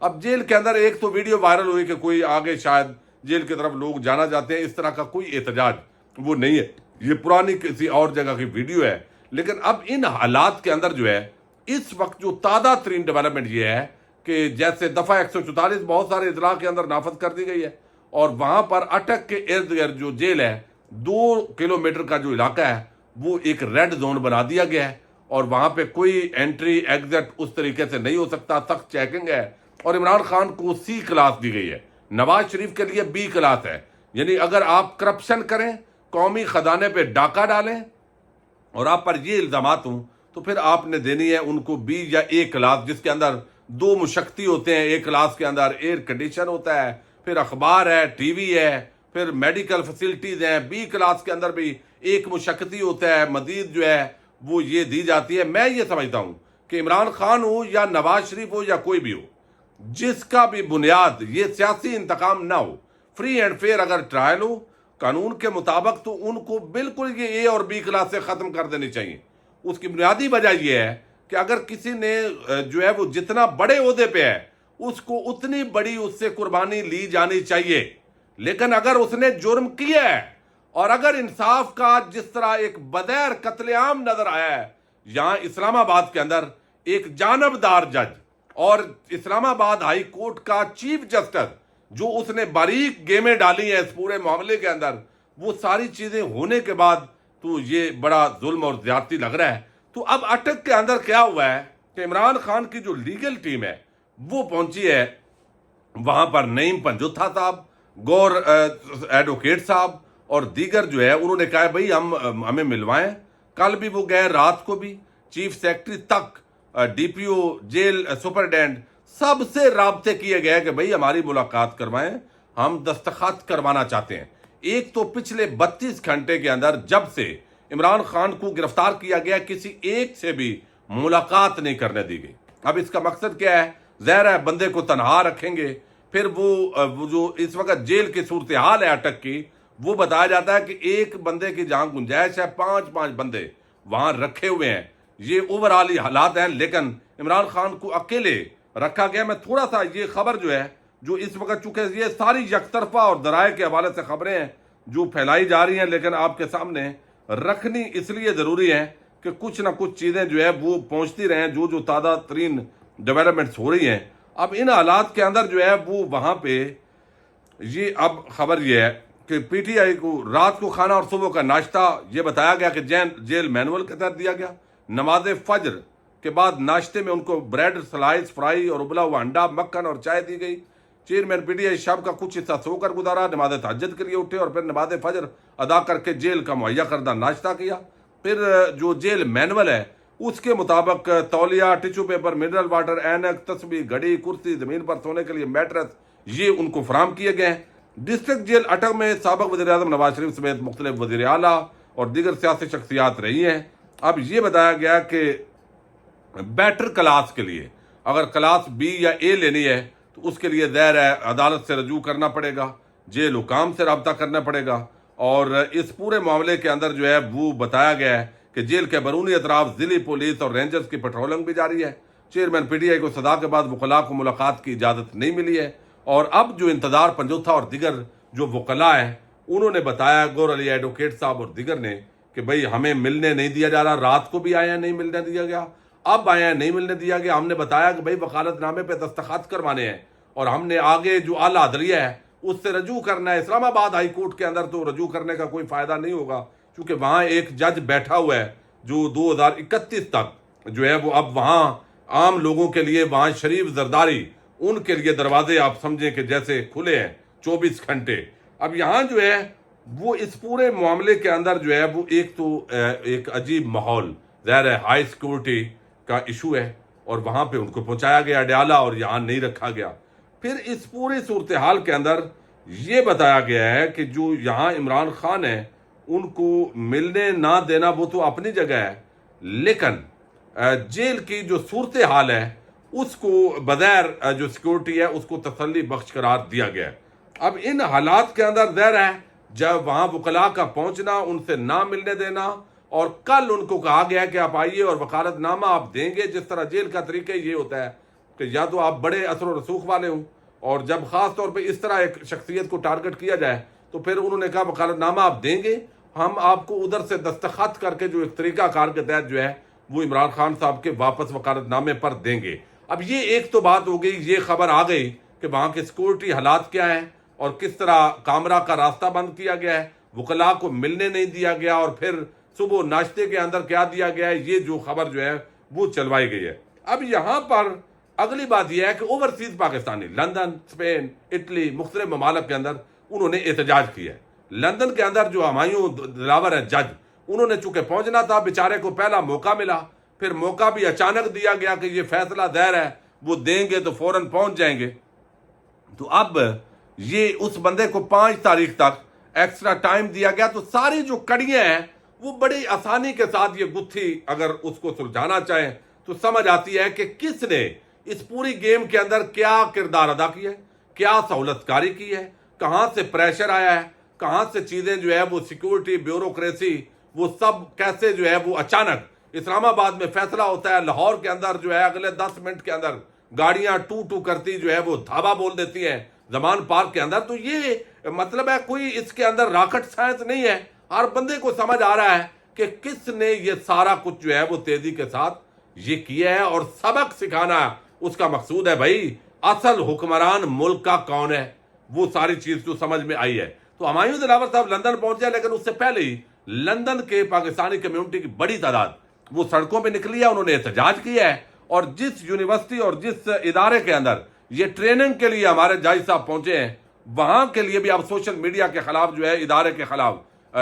اب جیل کے اندر ایک تو ویڈیو وائرل ہوئی کہ کوئی آگے شاید جیل کی طرف لوگ جانا چاہتے ہیں، اس طرح کا کوئی احتجاج وہ نہیں ہے، یہ پرانی کسی اور جگہ کی ویڈیو ہے۔ لیکن اب ان حالات کے اندر جو ہے اس وقت جو تازہ ترین ڈیولپمنٹ یہ ہے کہ جیسے دفعہ 144 بہت سارے اضلاع کے اندر نافذ کر دی گئی ہے، اور وہاں پر اٹک کے ارد گرد جو جیل ہے 2 کلومیٹر کا جو علاقہ ہے وہ ایک ریڈ زون بنا دیا گیا ہے، اور وہاں پہ کوئی انٹری ایگزٹ اس طریقے سے نہیں ہو سکتا، سخت چیکنگ ہے۔ اور عمران خان کو C کلاس دی گئی ہے، نواز شریف کے لیے B کلاس ہے، یعنی اگر آپ کرپشن کریں، قومی خزانے پہ ڈاکہ ڈالیں اور آپ پر یہ الزامات ہوں تو پھر آپ نے دینی ہے ان کو B یا A کلاس، جس کے اندر 2 مشقتی ہوتے ہیں۔ A کلاس کے اندر ایئر کنڈیشن ہوتا ہے، پھر اخبار ہے، ٹی وی ہے، پھر میڈیکل فیسلٹیز ہیں۔ B کلاس کے اندر بھی ایک مشقتی ہوتا ہے، مزید جو ہے وہ یہ دی جاتی ہے۔ میں یہ سمجھتا ہوں کہ عمران خان ہو یا نواز شریف ہو یا کوئی بھی ہو، جس کا بھی بنیاد یہ سیاسی انتقام نہ ہو، فری اینڈ فیئر اگر ٹرائل ہو قانون کے مطابق، تو ان کو بالکل یہ A اور B کلاس سے ختم کر دینی چاہیے۔ اس کی بنیادی وجہ یہ ہے کہ اگر کسی نے جو ہے وہ جتنا بڑے عہدے پہ ہے اس کو اتنی بڑی اس سے قربانی لی جانی چاہیے، لیکن اگر اس نے جرم کیا ہے اور اگر انصاف کا جس طرح ایک بدیر قتل عام نظر آیا ہے یہاں اسلام آباد کے اندر، ایک جانبدار جج اور اسلام آباد ہائی کورٹ کا چیف جسٹس جو اس نے باریک گیمیں ڈالی ہیں اس پورے معاملے کے اندر، وہ ساری چیزیں ہونے کے بعد تو یہ بڑا ظلم اور زیادتی لگ رہا ہے۔ تو اب اٹک کے اندر کیا ہوا ہے کہ عمران خان کی جو لیگل ٹیم ہے وہ پہنچی ہے وہاں پر، نعیم پنجوتھا صاحب، گور ایڈوکیٹ صاحب اور دیگر جو ہے، انہوں نے کہا ہے بھئی ہمیں ملوائیں۔ کل بھی وہ گئے، رات کو بھی چیف سیکرٹری تک، DPO، جیل سپرڈینٹ، سب سے رابطے کیے گئے کہ بھئی ہماری ملاقات کروائیں، ہم دستخط کروانا چاہتے ہیں۔ ایک تو پچھلے 32 گھنٹے کے اندر جب سے عمران خان کو گرفتار کیا گیا کسی ایک سے بھی ملاقات نہیں کرنے دی گئی۔ اب اس کا مقصد کیا ہے؟ ظاہر ہے بندے کو تنہا رکھیں گے، پھر وہ جو اس وقت جیل کی صورتحال ہے اٹک کی، وہ بتایا جاتا ہے کہ ایک بندے کی جہاں گنجائش ہے 5 بندے وہاں رکھے ہوئے ہیں۔ یہ اوورآل حالات ہیں، لیکن عمران خان کو اکیلے رکھا گیا۔ میں تھوڑا سا یہ خبر جو ہے جو اس وقت، چونکہ یہ ساری یک طرفہ اور ذرائع کے حوالے سے خبریں ہیں جو پھیلائی جا رہی ہیں، لیکن آپ کے سامنے رکھنی اس لیے ضروری ہے کہ کچھ نہ کچھ چیزیں جو ہے وہ پہنچتی رہیں، جو تازہ ترین ڈیولپمنٹس ہو رہی ہیں۔ اب ان حالات کے اندر جو ہے وہ وہاں پہ یہ اب خبر یہ ہے کہ PTI کو رات کو کھانا اور صبح کا ناشتہ یہ بتایا گیا کہ جیل مینول کے تحت دیا گیا۔ نماز فجر کے بعد ناشتے میں ان کو بریڈ سلائس، فرائی اور ابلا ہوا انڈا، مکھن اور چائے دی گئی۔ چیئرمین PTI شب کا کچھ حصہ سو کر گزارا، نماز تہجد کے لیے اٹھے اور پھر نماز فجر ادا کر کے جیل کا مہیا کردہ ناشتہ کیا۔ پھر جو جیل مینول ہے اس کے مطابق تولیہ، ٹیشو پیپر، منرل واٹر، اینک، تسبیح، گھڑی، کرسی، زمین پر سونے کے لیے میٹرس، یہ ان کو فراہم کیے گئے ہیں۔ ڈسٹرکٹ جیل اٹک میں سابق وزیر اعظم نواز شریف سمیت مختلف وزیر اعلیٰ اور دیگر سیاسی شخصیات رہی ہیں۔ اب یہ بتایا گیا کہ بیٹر کلاس کے لیے اگر کلاس B یا A لینی ہے تو اس کے لیے ظاہر ہے عدالت سے رجوع کرنا پڑے گا، جیل حکام سے رابطہ کرنا پڑے گا، اور اس پورے معاملے کے اندر جو ہے وہ بتایا گیا ہے کہ جیل کے بیرونی اطراف ضلعی پولیس اور رینجرز کی پیٹرولنگ بھی جاری ہے۔ چیئرمین PTI کو سزا کے بعد وکلاء کو ملاقات کی اجازت نہیں ملی ہے، اور اب جو انتظار پنجوتھا اور دیگر جو وکلاء ہیں انہوں نے بتایا، گور علی ایڈوکیٹ صاحب اور دیگر نے، کہ بھئی ہمیں ملنے نہیں دیا جا رہا۔ رات کو بھی آئے ہیں، نہیں ملنے دیا گیا، اب آئے ہیں، نہیں ملنے دیا گیا۔ ہم نے بتایا کہ بھئی وکالت نامے پہ دستخط کروانے ہیں اور ہم نے آگے جو اعلیٰ عدلیہ ہے اس سے رجوع کرنا ہے۔ اسلام آباد ہائی کورٹ کے اندر تو رجوع کرنے کا کوئی فائدہ نہیں ہوگا، کیونکہ وہاں ایک جج بیٹھا ہوا ہے جو 2031 تک جو ہے وہ اب وہاں عام لوگوں کے لیے، وہاں شریف زرداری ان کے لیے دروازے آپ سمجھیں کہ جیسے کھلے ہیں 24 گھنٹے۔ اب یہاں جو ہے وہ اس پورے معاملے کے اندر جو ہے وہ ایک تو ایک عجیب ماحول، ظاہر ہے ہائی سیکورٹی کا ایشو ہے، اور وہاں پہ ان کو پہنچایا گیا ڈیالہ اور یہاں نہیں رکھا گیا۔ پھر اس پوری صورتحال کے اندر یہ بتایا گیا ہے کہ جو یہاں عمران خان ہیں ان کو ملنے نہ دینا وہ تو اپنی جگہ ہے، لیکن جیل کی جو صورتحال ہے اس کو بغیر جو سیکورٹی ہے اس کو تسلی بخش قرار دیا گیا ہے۔ اب ان حالات کے اندر ظاہر ہے جب وہاں وکلاء کا پہنچنا، ان سے نہ ملنے دینا، اور کل ان کو کہا گیا کہ آپ آئیے اور وکالت نامہ آپ دیں گے، جس طرح جیل کا طریقہ یہ ہوتا ہے کہ یا تو آپ بڑے اثر و رسوخ والے ہوں، اور جب خاص طور پہ اس طرح ایک شخصیت کو ٹارگٹ کیا جائے تو پھر انہوں نے کہا وکالت نامہ آپ دیں گے، ہم آپ کو ادھر سے دستخط کر کے جو ایک طریقہ کار کے تحت جو ہے وہ عمران خان صاحب کے واپس وکالت نامے پر دیں گے۔ اب یہ ایک تو بات ہو گئی، یہ خبر آ گئی کہ وہاں کے سیکورٹی حالات کیا ہیں اور کس طرح کامرہ کا راستہ بند کیا گیا ہے، وکلاء کو ملنے نہیں دیا گیا، اور پھر صبح ناشتے کے اندر کیا دیا گیا ہے، یہ جو خبر جو ہے وہ چلوائی گئی ہے۔ اب یہاں پر اگلی بات یہ ہے کہ overseas Pakistani London, Spain, Italy, مختلف ممالک کے اندر انہوں نے احتجاج کیا ہے۔ لندن کے اندر جو ہمایوں دلاور ہے جج، انہوں نے چونکہ پہنچنا تھا، بیچارے کو پہلا موقع ملا، پھر موقع بھی اچانک دیا گیا کہ یہ فیصلہ دیر ہے، وہ دیں گے تو فوراً پہنچ جائیں گے۔ تو اب یہ اس بندے کو 5 تاریخ تک ایکسٹرا ٹائم دیا گیا، تو ساری جو کڑیاں ہیں وہ بڑی آسانی کے ساتھ یہ گتھی اگر اس کو سلجھانا چاہیں تو سمجھ آتی ہے کہ کس نے اس پوری گیم کے اندر کیا کردار ادا کیا ہے، کیا سہولت کاری کی ہے، کہاں سے پریشر آیا ہے، کہاں سے چیزیں جو ہے وہ سیکورٹی، بیوروکریسی، وہ سب کیسے جو ہے وہ اچانک اسلام آباد میں فیصلہ ہوتا ہے، لاہور کے اندر جو ہے اگلے 10 منٹ کے اندر گاڑیاں ٹو ٹو کرتی جو ہے وہ دھابا بول دیتی ہیں زمان پارک کے اندر۔ تو یہ مطلب ہے کوئی اس کے اندر راکٹ سائنس نہیں ہے، ہر بندے کو سمجھ آ رہا ہے کہ کس نے یہ سارا کچھ جو ہے وہ تیزی کے ساتھ یہ کیا ہے، اور سبق سکھانا اس کا مقصود ہے۔ بھائی اصل حکمران ملک کا کون ہے، وہ ساری چیز تو سمجھ میں آئی ہے۔ تو ہمایوں دلاور صاحب لندن پہنچے، لیکن اس سے پہلے ہی لندن کے پاکستانی کمیونٹی کی بڑی تعداد وہ سڑکوں پہ نکلی ہے، انہوں نے احتجاج کیا ہے، اور جس یونیورسٹی اور جس ادارے کے اندر یہ ٹریننگ کے لیے ہمارے جائی صاحب پہنچے ہیں، وہاں کے لیے بھی اب سوشل میڈیا کے خلاف جو ہے ادارے کے خلاف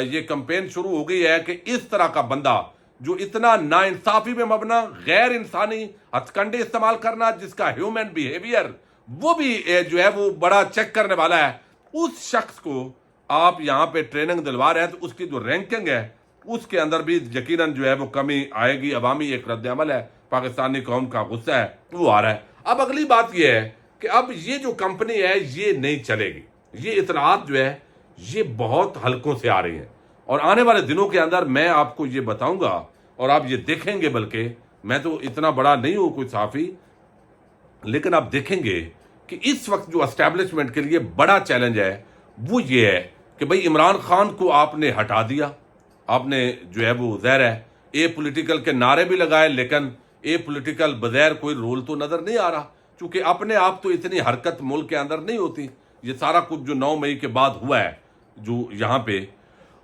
یہ کمپین شروع ہو گئی ہے کہ اس طرح کا بندہ جو اتنا ناانصافی میں مبنا، غیر انسانی ہتھ کنڈے استعمال کرنا، جس کا ہیومن بیہیویئر وہ بھی جو ہے وہ بڑا چیک کرنے والا ہے، اس شخص کو آپ یہاں پہ ٹریننگ دلوا رہے ہیں، تو اس کی جو رینکنگ ہے اس کے اندر بھی یقیناً جو ہے وہ کمی آئے گی۔ عوامی ایک رد عمل ہے، پاکستانی قوم کا غصہ ہے وہ آ رہا ہے۔ اب اگلی بات یہ ہے کہ اب یہ جو کمپنی ہے یہ نہیں چلے گی، یہ اطلاعات جو ہے یہ بہت حلقوں سے آ رہی ہیں، اور آنے والے دنوں کے اندر میں آپ کو یہ بتاؤں گا اور آپ یہ دیکھیں گے، بلکہ میں تو اتنا بڑا نہیں ہوں کوئی صحافی، لیکن آپ دیکھیں گے کہ اس وقت جو اسٹیبلشمنٹ کے لیے بڑا چیلنج ہے وہ یہ ہے کہ بھئی عمران خان کو آپ نے ہٹا دیا، آپ نے جو ہے وہ ظاہر ہے اے پولیٹیکل کے نعرے بھی لگائے، لیکن اے پولیٹیکل بغیر کوئی رول تو نظر نہیں آ رہا، چونکہ اپنے آپ تو اتنی حرکت ملک کے اندر نہیں ہوتی، یہ سارا کچھ جو 9 مئی کے بعد ہوا ہے جو یہاں پہ،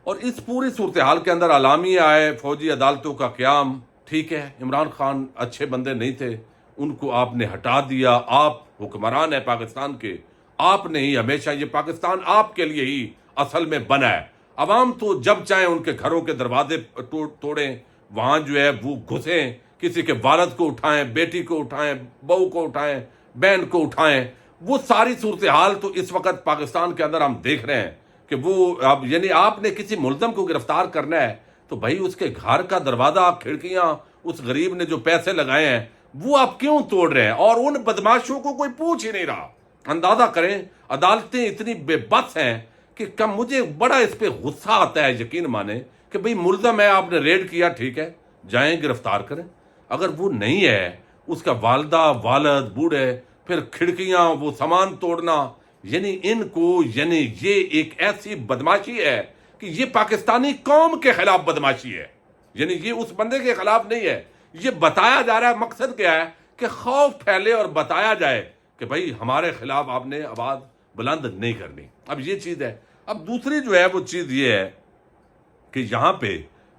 اور اس پوری صورتحال کے اندر اعلامیہ آئے، فوجی عدالتوں کا قیام، ٹھیک ہے عمران خان اچھے بندے نہیں تھے، ان کو آپ نے ہٹا دیا، آپ حکمران ہیں پاکستان کے، آپ نے ہی ہمیشہ یہ پاکستان آپ کے لیے ہی اصل میں بنا ہے، عوام تو جب چاہیں ان کے گھروں کے دروازے توڑیں، وہاں جو ہے وہ گھسیں، کسی کے والد کو اٹھائیں، بیٹی کو اٹھائیں، بہو کو اٹھائیں، بہن کو اٹھائیں، وہ ساری صورتحال تو اس وقت پاکستان کے اندر ہم دیکھ رہے ہیں کہ وہ اب یعنی آپ نے کسی ملزم کو گرفتار کرنا ہے تو بھائی اس کے گھر کا دروازہ، کھڑکیاں، اس غریب نے جو پیسے لگائے ہیں وہ آپ کیوں توڑ رہے ہیں، اور ان بدماشوں کو کوئی پوچھ ہی نہیں رہا۔ اندازہ کریں عدالتیں اتنی بے بس ہیں کہ مجھے بڑا اس پہ غصہ آتا ہے، یقین مانیں کہ بھئی ملزم ہے، آپ نے ریڈ کیا، ٹھیک ہے جائیں گرفتار کریں، اگر وہ نہیں ہے، اس کا والدہ، والد، بوڑھے، پھر کھڑکیاں، وہ سامان توڑنا، یعنی ان کو یعنی یہ ایک ایسی بدماشی ہے کہ یہ پاکستانی قوم کے خلاف بدماشی ہے، یعنی یہ اس بندے کے خلاف نہیں ہے، یہ بتایا جا رہا ہے، مقصد کیا ہے کہ خوف پھیلے اور بتایا جائے کہ بھائی ہمارے خلاف آپ نے آواز بلند نہیں کرنی۔ اب یہ چیز ہے۔ اب دوسری جو ہے وہ چیز یہ ہے کہ یہاں پہ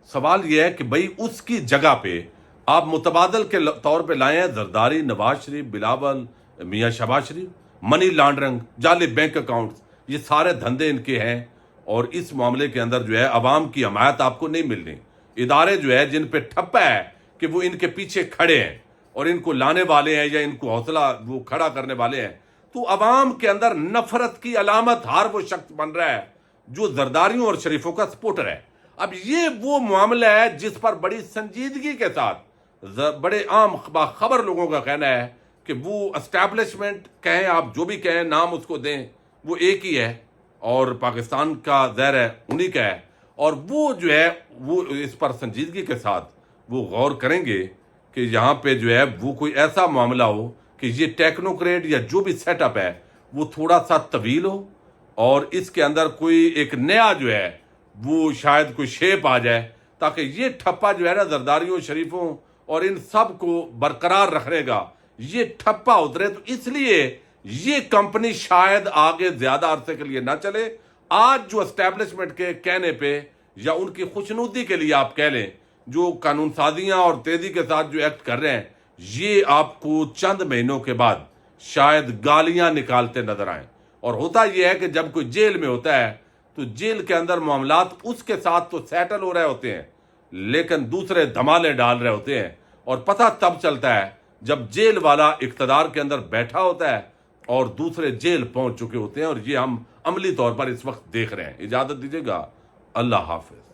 سوال یہ ہے کہ بھئی اس کی جگہ پہ آپ متبادل کے طور پہ لائے ہیں زرداری، نواز شریف، بلاول، میاں شہباز شریف، منی لانڈرنگ، جعلی بینک اکاؤنٹس، یہ سارے دھندے ان کے ہیں، اور اس معاملے کے اندر جو ہے عوام کی حمایت آپ کو نہیں ملنی۔ ادارے جو ہے جن پہ ٹھپا ہے کہ وہ ان کے پیچھے کھڑے ہیں اور ان کو لانے والے ہیں یا ان کو حوصلہ وہ کھڑا کرنے والے ہیں، تو عوام کے اندر نفرت کی علامت ہر وہ شخص بن رہا ہے جو زرداریوں اور شریفوں کا سپورٹر ہے۔ اب یہ وہ معاملہ ہے جس پر بڑی سنجیدگی کے ساتھ بڑے عام باخبر لوگوں کا کہنا ہے کہ وہ اسٹیبلشمنٹ کہیں، آپ جو بھی کہیں نام اس کو دیں، وہ ایک ہی ہے اور پاکستان کا ظاہر ہے انہی کا ہے، اور وہ جو ہے وہ اس پر سنجیدگی کے ساتھ وہ غور کریں گے کہ یہاں پہ جو ہے وہ کوئی ایسا معاملہ ہو کہ یہ ٹیکنوکریٹ یا جو بھی سیٹ اپ ہے وہ تھوڑا سا طویل ہو اور اس کے اندر کوئی ایک نیا جو ہے وہ شاید کوئی شیپ آ جائے، تاکہ یہ ٹھپا جو ہے نا زرداریوں شریفوں اور ان سب کو برقرار رکھنے گا، یہ ٹھپا اترے۔ تو اس لیے یہ کمپنی شاید آگے زیادہ عرصے کے لیے نہ چلے۔ آج جو اسٹیبلشمنٹ کے کہنے پہ یا ان کی خوشنودی کے لیے آپ کہہ لیں، جو قانون سازیاں اور تیزی کے ساتھ جو ایکٹ کر رہے ہیں، یہ آپ کو چند مہینوں کے بعد شاید گالیاں نکالتے نظر آئیں۔ اور ہوتا یہ ہے کہ جب کوئی جیل میں ہوتا ہے تو جیل کے اندر معاملات اس کے ساتھ تو سیٹل ہو رہے ہوتے ہیں، لیکن دوسرے دھمالے ڈال رہے ہوتے ہیں، اور پتہ تب چلتا ہے جب جیل والا اقتدار کے اندر بیٹھا ہوتا ہے اور دوسرے جیل پہنچ چکے ہوتے ہیں، اور یہ ہم عملی طور پر اس وقت دیکھ رہے ہیں۔ اجازت دیجیے گا، اللہ حافظ۔